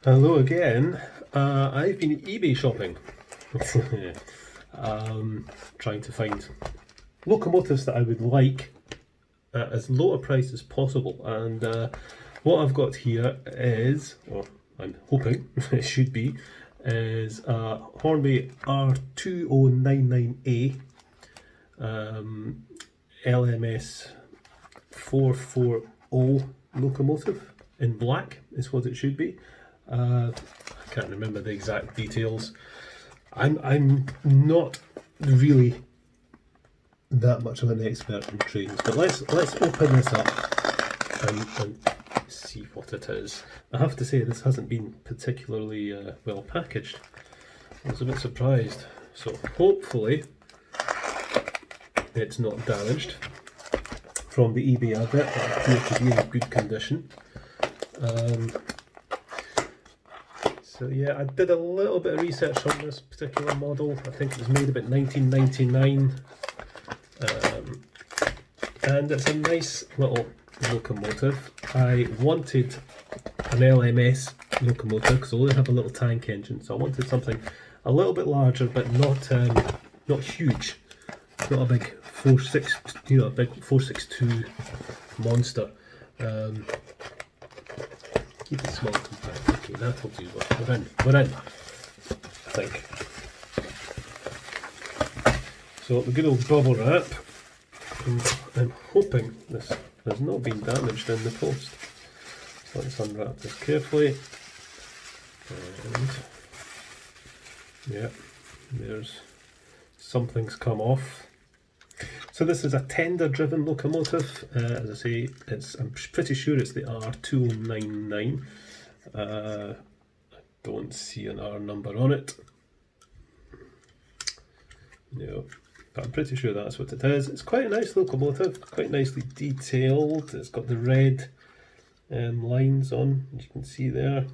Hello again. I've been eBay shopping, trying to find locomotives that I would like at as low a price as possible. And what I've got here is, or I'm hoping it should be, is a Hornby R2099A LMS 440 locomotive in black is what it should be. I can't remember the exact details. I'm not really that much of an expert in trains, but let's open this up and see what it is. I have to say this hasn't been particularly well packaged. I was a bit surprised, so hopefully it's not damaged. From the eBay advert, it appears to be in good condition. So yeah, I did a little bit of research on this particular model. I think it was made about 1999, and it's a nice little locomotive. I wanted an LMS locomotive because I only have a little tank engine, so I wanted something a little bit larger, but not huge, not a big 4.6, a big 462 monster. Keep it small, compact. Okay, that'll do. We're in, I think. So the good old bubble wrap. I'm hoping this has not been damaged in the post. So let's unwrap this carefully. And yeah, there's something's come off. So this is a tender-driven locomotive. As I say, I'm pretty sure it's the R2099. I don't see an R number on it. No, but I'm pretty sure that's what it is. It's quite a nice locomotive, quite nicely detailed. It's got the red lines on, as you can see there.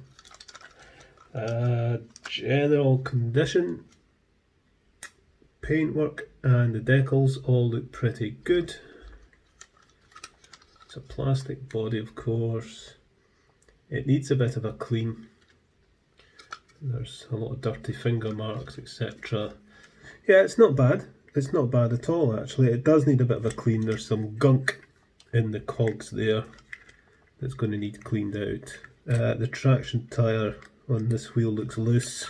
General condition. Paintwork and the decals all look pretty good. It's a plastic body, of course. It needs a bit of a clean. There's a lot of dirty finger marks, etc. Yeah, it's not bad. It's not bad at all, actually. It does need a bit of a clean. There's some gunk in the cogs there that's going to need cleaned out. The traction tyre on this wheel looks loose.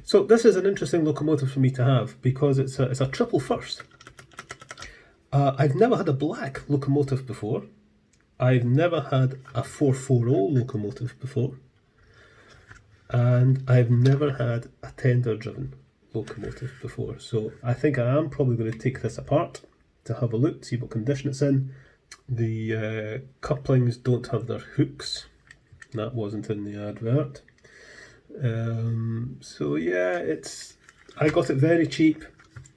So this is an interesting locomotive for me to have because it's a triple first. I've never had a black locomotive before. I've never had a 440 locomotive before. And I've never had a tender-driven locomotive before. So I think I am probably going to take this apart to have a look, see what condition it's in. The couplings don't have their hooks. That wasn't in the advert. So yeah, I got it very cheap,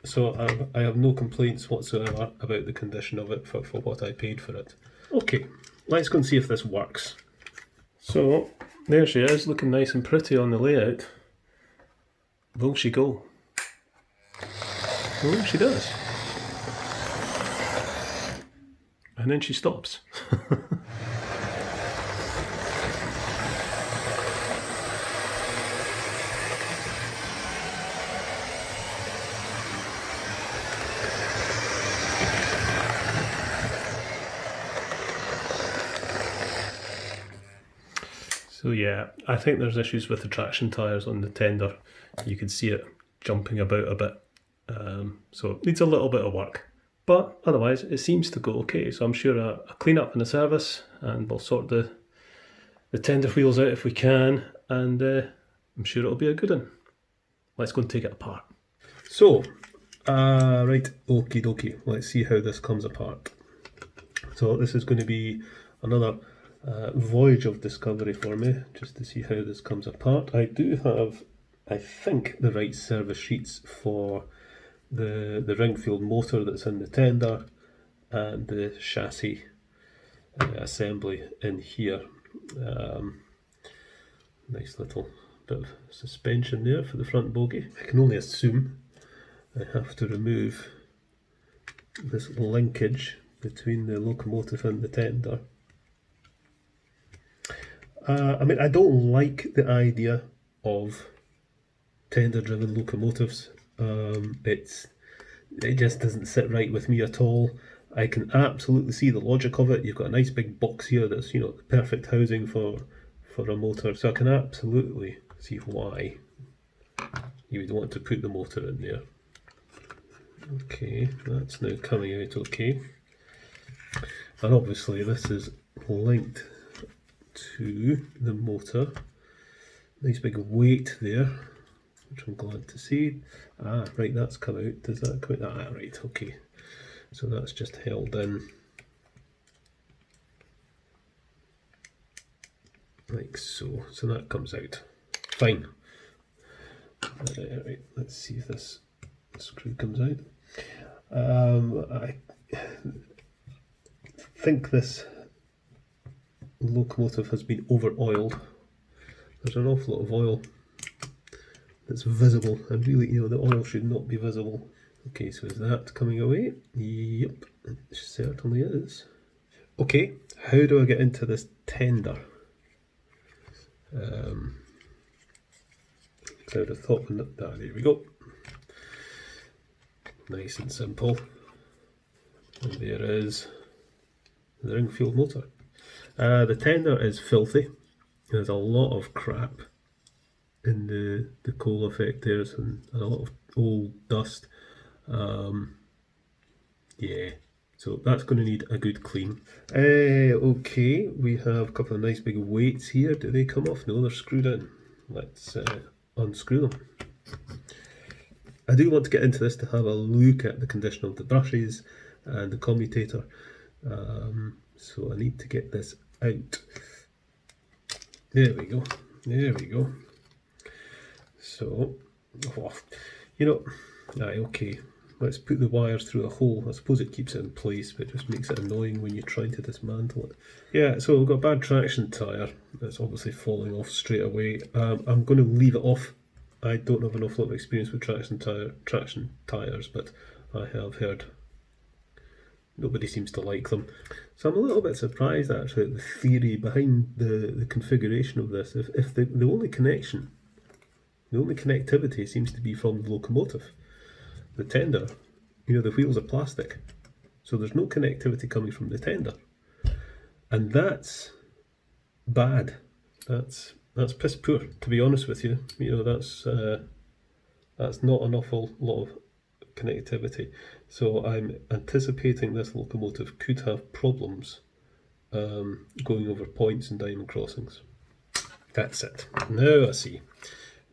so I have no complaints whatsoever about the condition of it for what I paid for it. Okay, let's go and see if this works. So there she is, looking nice and pretty on the layout. Will she go? Oh, she does. And then she stops. So yeah, I think there's issues with the traction tyres on the tender. You can see it jumping about a bit. So it needs a little bit of work. But otherwise, it seems to go okay. So I'm sure a clean up in the service, and we'll sort the tender wheels out if we can, and I'm sure it'll be a good one. Let's go and take it apart. So, right, okie dokie. Let's see how this comes apart. So this is going to be another voyage of discovery for me, just to see how this comes apart. I do have, I think, the right service sheets for the Ringfield motor that's in the tender and the chassis assembly in here. Nice little bit of suspension there for the front bogie. I can only assume I have to remove this linkage between the locomotive and the tender. I mean, I don't like the idea of tender-driven locomotives. It just doesn't sit right with me at all. I can absolutely see the logic of it. You've got a nice big box here that's, you know, the perfect housing for a motor. So I can absolutely see why you would want to put the motor in there. Okay, that's now coming out okay. And obviously this is linked to the motor. Nice big weight there, which I'm glad to see. Ah, right, that's come out. Does that come out? Ah, right, okay. So that's just held in like so. So that comes out. Fine. Right, let's see if this screw comes out. I think this locomotive has been over-oiled. There's an awful lot of oil that's visible, and really, you know, the oil should not be visible. Okay, so is that coming away? Yep, it certainly is. Okay, how do I get into this tender? I would have thought, there we go. Nice and simple. And there is the ring-field motor. The tender is filthy. There's a lot of crap in the coal effectors and a lot of old dust. Yeah, so that's going to need a good clean. Okay, we have a couple of nice big weights here. Do they come off? No, they're screwed in. Let's unscrew them. I do want to get into this to have a look at the condition of the brushes and the commutator. So I need to get this out. There we go. There we go. So, you know, okay. Let's put the wires through a hole. I suppose it keeps it in place, but it just makes it annoying when you're trying to dismantle it. Yeah, so we've got a bad traction tyre. That's obviously falling off straight away. I'm going to leave it off. I don't have an awful lot of experience with traction tyres, but I have heard nobody seems to like them. So I'm a little bit surprised actually at the theory behind the configuration of this. If the only connection, the only connectivity seems to be from the locomotive. The tender, you know, the wheels are plastic, so there's no connectivity coming from the tender, and that's bad. That's piss poor, to be honest with you. You know, that's not an awful lot of connectivity. So I'm anticipating this locomotive could have problems going over points and diamond crossings. That's it. Now I see.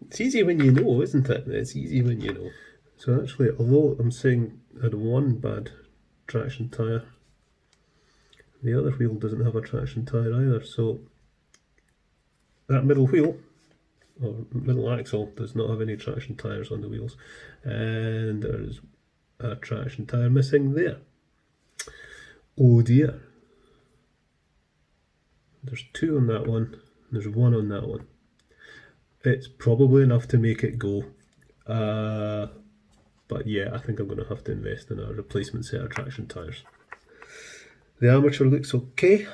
It's easy when you know, isn't it? It's easy when you know. So actually, although I'm saying I had one bad traction tyre, the other wheel doesn't have a traction tyre either. So that middle wheel, or middle axle, does not have any traction tyres on the wheels. And there's a traction tyre missing there. Oh dear. There's two on that one, there's one on that one. It's probably enough to make it go. But yeah, I think I'm going to have to invest in a replacement set of traction tyres. The armature looks okay.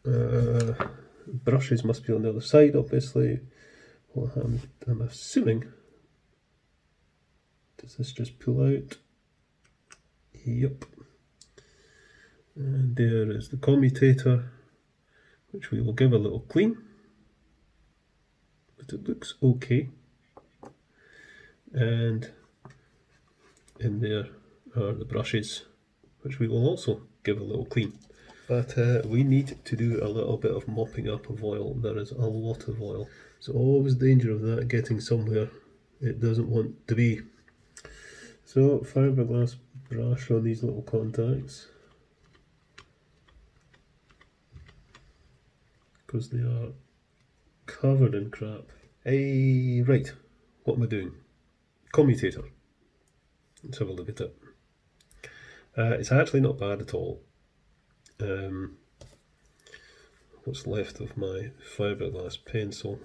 Brushes must be on the other side, obviously. Well, I'm assuming. Does this just pull out? Yep. And there is the commutator, which we will give a little clean. But it looks okay. And in there are the brushes, which we will also give a little clean. But we need to do a little bit of mopping up of oil. There is a lot of oil. So always danger of that getting somewhere it doesn't want to be. So fiberglass brush on these little contacts, because they are covered in crap. Right, what am I doing? Commutator. Let's have a look at it. It's actually not bad at all. What's left of my fiberglass pencil.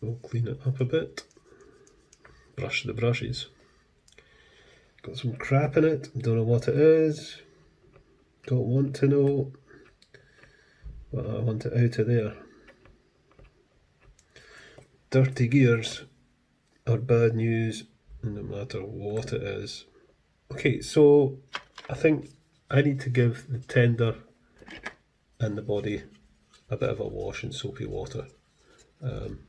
We'll clean it up a bit. Brush the brushes. Got some crap in it, don't know what it is. Don't want to know, but I want it out of there. Dirty gears are bad news, no matter what it is. Okay, so I think I need to give the tender and the body a bit of a wash in soapy water,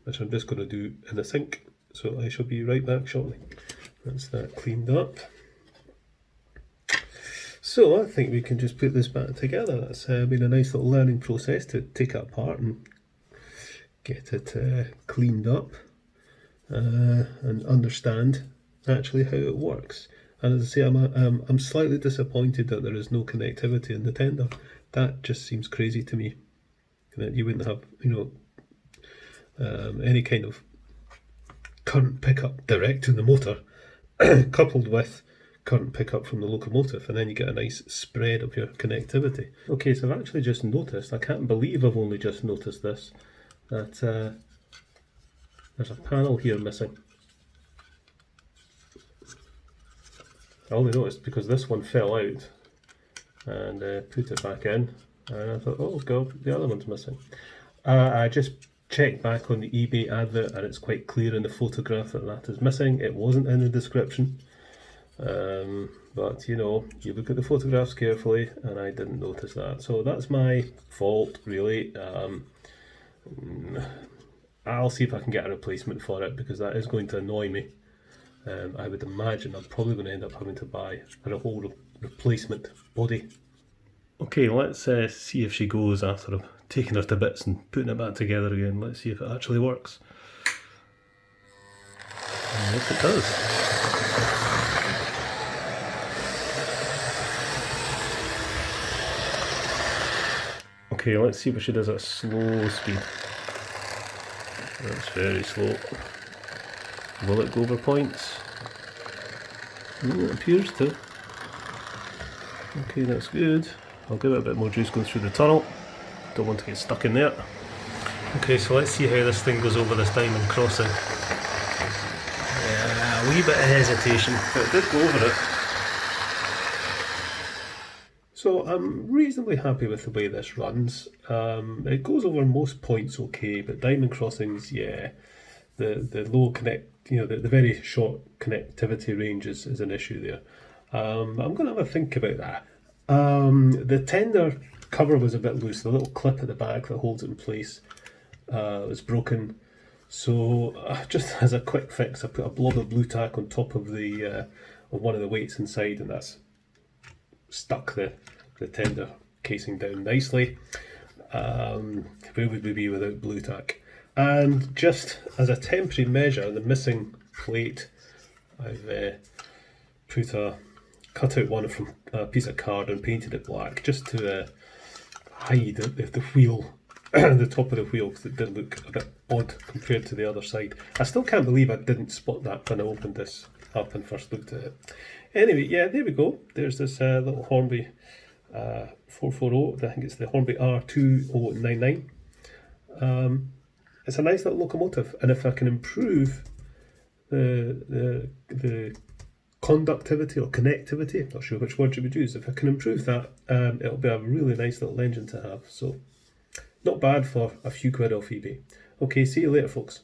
which I'm just going to do in the sink. So I shall be right back shortly. That's that cleaned up. So I think we can just put this back together. That's been a nice little learning process to take it apart and get it cleaned up and understand actually how it works. And as I say, I'm slightly disappointed that there is no connectivity in the tender. That just seems crazy to me. That you wouldn't have, any kind of current pickup direct to the motor, coupled with current pickup from the locomotive, and then you get a nice spread of your connectivity. Okay, so I've actually just noticed, I can't believe I've only just noticed this, that there's a panel here missing. I only noticed because this one fell out and put it back in, and I thought, oh god, the other one's missing. I just checked back on the eBay advert and it's quite clear in the photograph that that is missing. It wasn't in the description, but you look at the photographs carefully and I didn't notice that, so that's my fault really. I'll see if I can get a replacement for it because that is going to annoy me. I would imagine I'm probably going to end up having to buy a whole replacement body. Okay, let's see if she goes after I've taken her to bits and putting it back together again. Let's see if it actually works. And yes, it does. Okay, let's see if she does at slow speed. That's very slow. Will it go over points? It appears to. Okay, that's good. I'll give it a bit more juice going through the tunnel. Don't want to get stuck in there. Okay, so let's see how this thing goes over this diamond crossing. Yeah, a wee bit of hesitation, but it did go over it. So I'm reasonably happy with the way this runs. It goes over most points okay, but diamond crossings, yeah, the low connect, the very short connectivity range is an issue there. I'm going to have a think about that. The tender cover was a bit loose. The little clip at the back that holds it in place was broken. So just as a quick fix, I put a blob of blue tack on top of the of one of the weights inside, and that's stuck the tender casing down nicely. Where would we be without blue tack? And just as a temporary measure, the missing plate, I've cut out one from a piece of card and painted it black just to hide the wheel, the top of the wheel, because it did look a bit odd compared to the other side. I still can't believe I didn't spot that when I opened this up and first looked at it. Anyway, yeah, there we go. There's this little Hornby 440, I think it's the Hornby R2099. It's a nice little locomotive, and if I can improve the conductivity or connectivity, not sure which word you would use, if I can improve that, it'll be a really nice little engine to have. So not bad for a few quid off eBay. Okay, see you later folks.